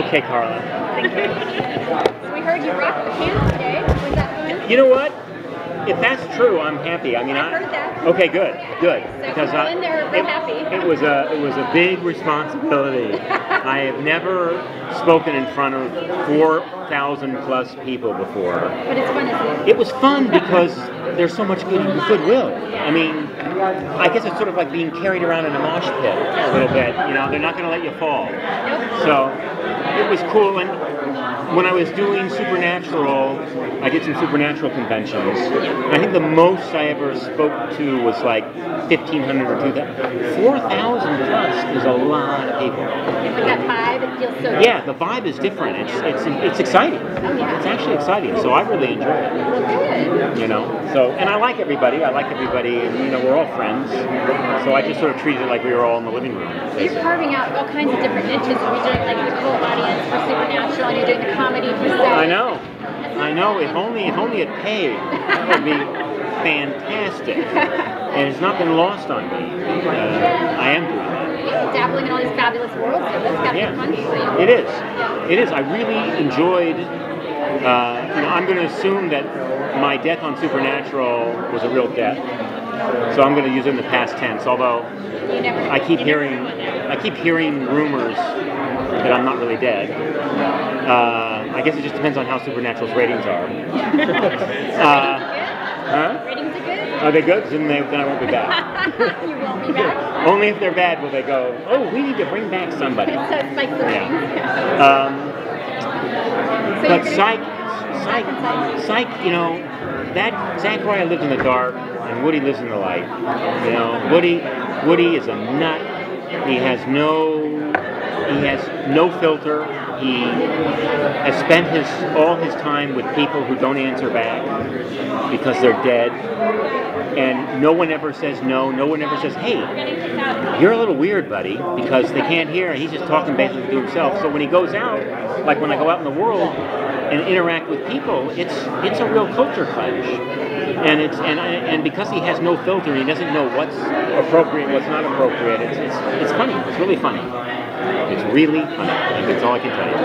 Okay, Carla. Thank you. So we heard you rocked the pants today. Was that fun? You know what? If that's true, I'm happy. I mean, I heard that. Okay, good. So Because in there, real happy. it was a big responsibility. I have never spoken in front of 4,000 plus people before. But it's fun, isn't it? It was fun because there's so much goodwill. I mean, I guess it's sort of like being carried around in a mosh pit a little bit. You know, they're not going to let you fall. Nope. So it was cool. And when I was doing Supernatural, I did some Supernatural conventions. And I think the most I ever spoke to was like 1,500 or 2,000. 4,000 plus is a lot of people. It's like that vibe. It feels so good. Yeah, the vibe is different. It's exciting. Oh, yeah. It's actually exciting. So I really enjoy it. Well, good. You know, so, and I like everybody, and, you know, we're all friends, so I just sort of treated it like we were all in the living room. You're carving out all kinds of different niches. You're doing like the cult audience for Supernatural, and you're doing the comedy for Psych. I know, if only it paid, that would be fantastic, and it's not been lost on me. I am doing that. Yeah, dabbling in all these fabulous worlds, so that's got to be fun for you. It is, I really enjoyed, you know, I'm going to assume that my death on Supernatural was a real death, so I'm going to use it in the past tense. Although I keep hearing rumors that I'm not really dead. I guess it just depends on how Supernatural's ratings are. Ratings are good. Are they good? Then I won't be back. You won't be back. Only if they're bad will they go, oh, we need to bring back somebody. So it spikes the ratings. But Psych, you know, that Zachariah lives in the dark and Woody lives in the light. You know, Woody is a nut. He has no filter. He has spent all his time with people who don't answer back because they're dead. And no one ever says no. No one ever says, hey, you're a little weird, buddy, because they can't hear. He's just talking basically to himself. So when he goes out, like when I go out in the world and interact with people, it's a real culture clash. And because he has no filter, he doesn't know what's appropriate and what's not appropriate. It's funny. It's really funny. It's really funny. That's all I can tell you.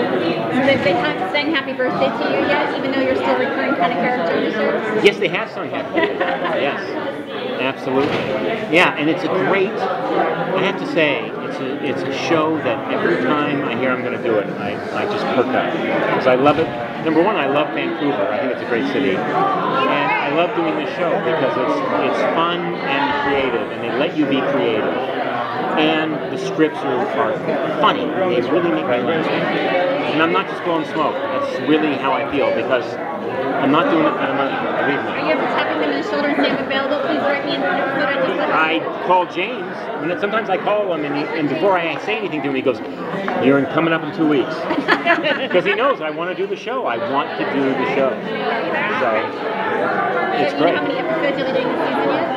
So they've been saying happy birthday to you yet, even though you're still a recurring kind of character in the show? Yes, they have sung happy birthday. Yes, absolutely. Yeah, and it's a great, I have to say, it's a show that every time I hear I'm going to do it, I just perk up. Because I love it. Number one, I love Vancouver. I think it's a great city. And I love doing this show because it's fun and creative, and they let you be creative. And the scripts are funny. They really make me laugh. And I'm not just blowing smoke. That's really how I feel, because I'm not doing it for the money, believe me. Are you ever tapping them on the shoulder and saying, available, please write me in for an episode? I call James, and then sometimes I call him, and before I say anything to him, he goes, you're coming up in 2 weeks. Because he knows I want to do the show. I want to do the show. So, it's great. How many episodes are you doing this season yet?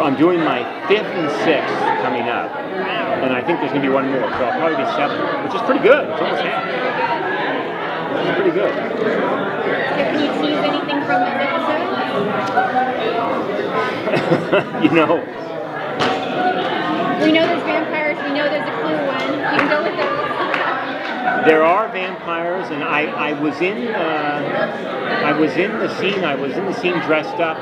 I'm doing my 5th and 6th coming up. And I think there's going to be one more, so I'll probably be 7, which is pretty good. It's almost half. It's pretty good. So can you tease anything from this episode? You know. We know there's vampires, we know there's a clue one. You can go with those. There are vampires, and I was in the scene dressed up.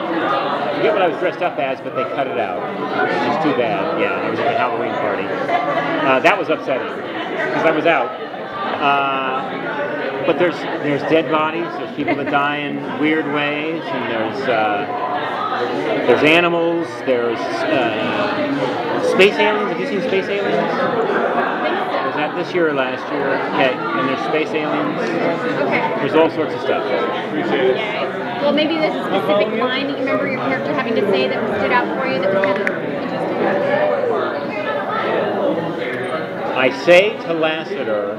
I forget what I was dressed up as, but they cut it out. It's too bad. Yeah, I was at a Halloween party. That was upsetting because I was out. But there's dead bodies. There's people that die in weird ways, and there's animals. There's space aliens. Have you seen Space Aliens? Was that this year or last year? Okay. And there's space aliens. Okay. There's all sorts of stuff. Well, maybe there's a specific line that you remember your character having to say that stood out for you that was kind of interesting. I say to Lassiter,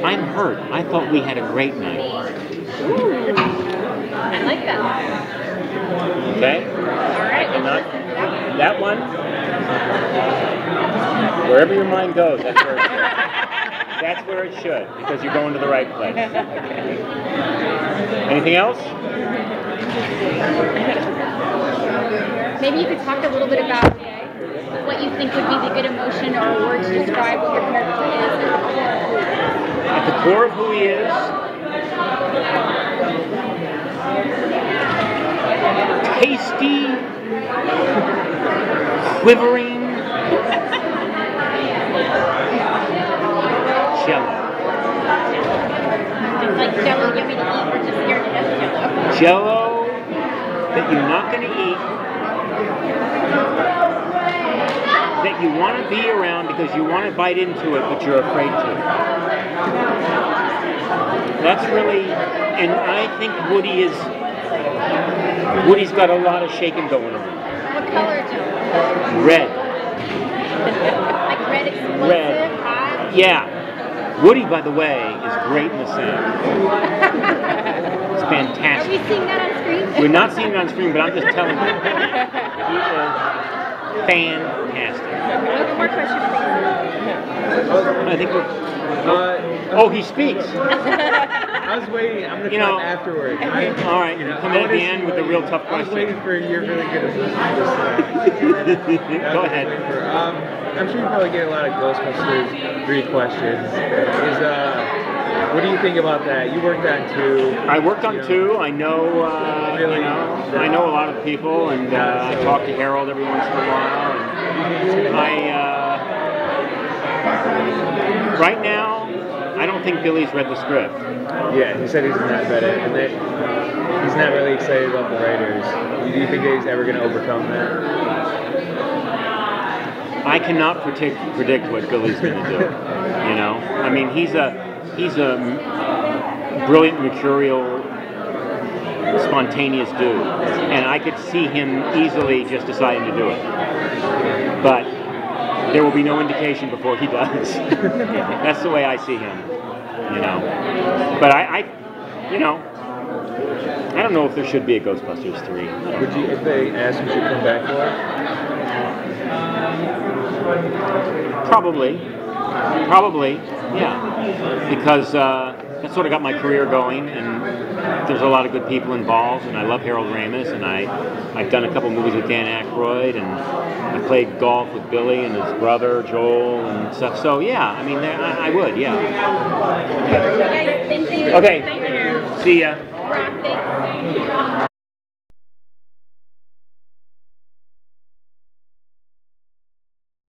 I'm hurt. I thought we had a great night. Ooh, I like that. Okay? All right. That one, wherever your mind goes, that's where it should. That's where it should, because you're going to the right place. Anything else? Maybe you could talk a little bit about what you think would be the good emotion or words to describe what your character is? At the core of who he is, tasty, quivering Jello. Just like Jello yummy to eat, or just scared to death Jello? Jello that you're not going to eat, that you want to be around because you want to bite into it, but you're afraid to. That's really, and I think Woody's got a lot of shaking going on. What color is Jello? Red. Like red explosive? Red. Hot? Yeah. Woody, by the way, is great in the sound. It's Are fantastic. we seeing that on screen? We're not seeing it on screen, but I'm just telling you. He is fantastic. One more question, please. I think we're... oh, he speaks. I was waiting. I'm going to come afterwards. All right, come in at the end with a real tough question. I was waiting for you're really good at this. Go ahead. I'm sure you probably get a lot of Ghostbusters 3 questions. What do you think about that? You worked on 2. I worked on 2. I know, I know a lot of people, and I talk to Harold every once in a while. And right now, I don't think Billy's read the script. Yeah, he said he's not read it, and that he's not really excited about the writers. Do you think that he's ever going to overcome that? I cannot predict what Billy's going to do. You know, I mean, he's a brilliant, mercurial, spontaneous dude, and I could see him easily just deciding to do it. But there will be no indication before he does. That's the way I see him. You know, but I don't know if there should be a Ghostbusters 3. Would you, if they asked you to come back for it? Probably, yeah. Because that sort of got my career going, and there's a lot of good people involved, and I love Harold Ramis, and I've done a couple movies with Dan Aykroyd, and I played golf with Billy and his brother Joel and stuff. So yeah, I mean, I would, yeah. Thank you. Okay. See ya.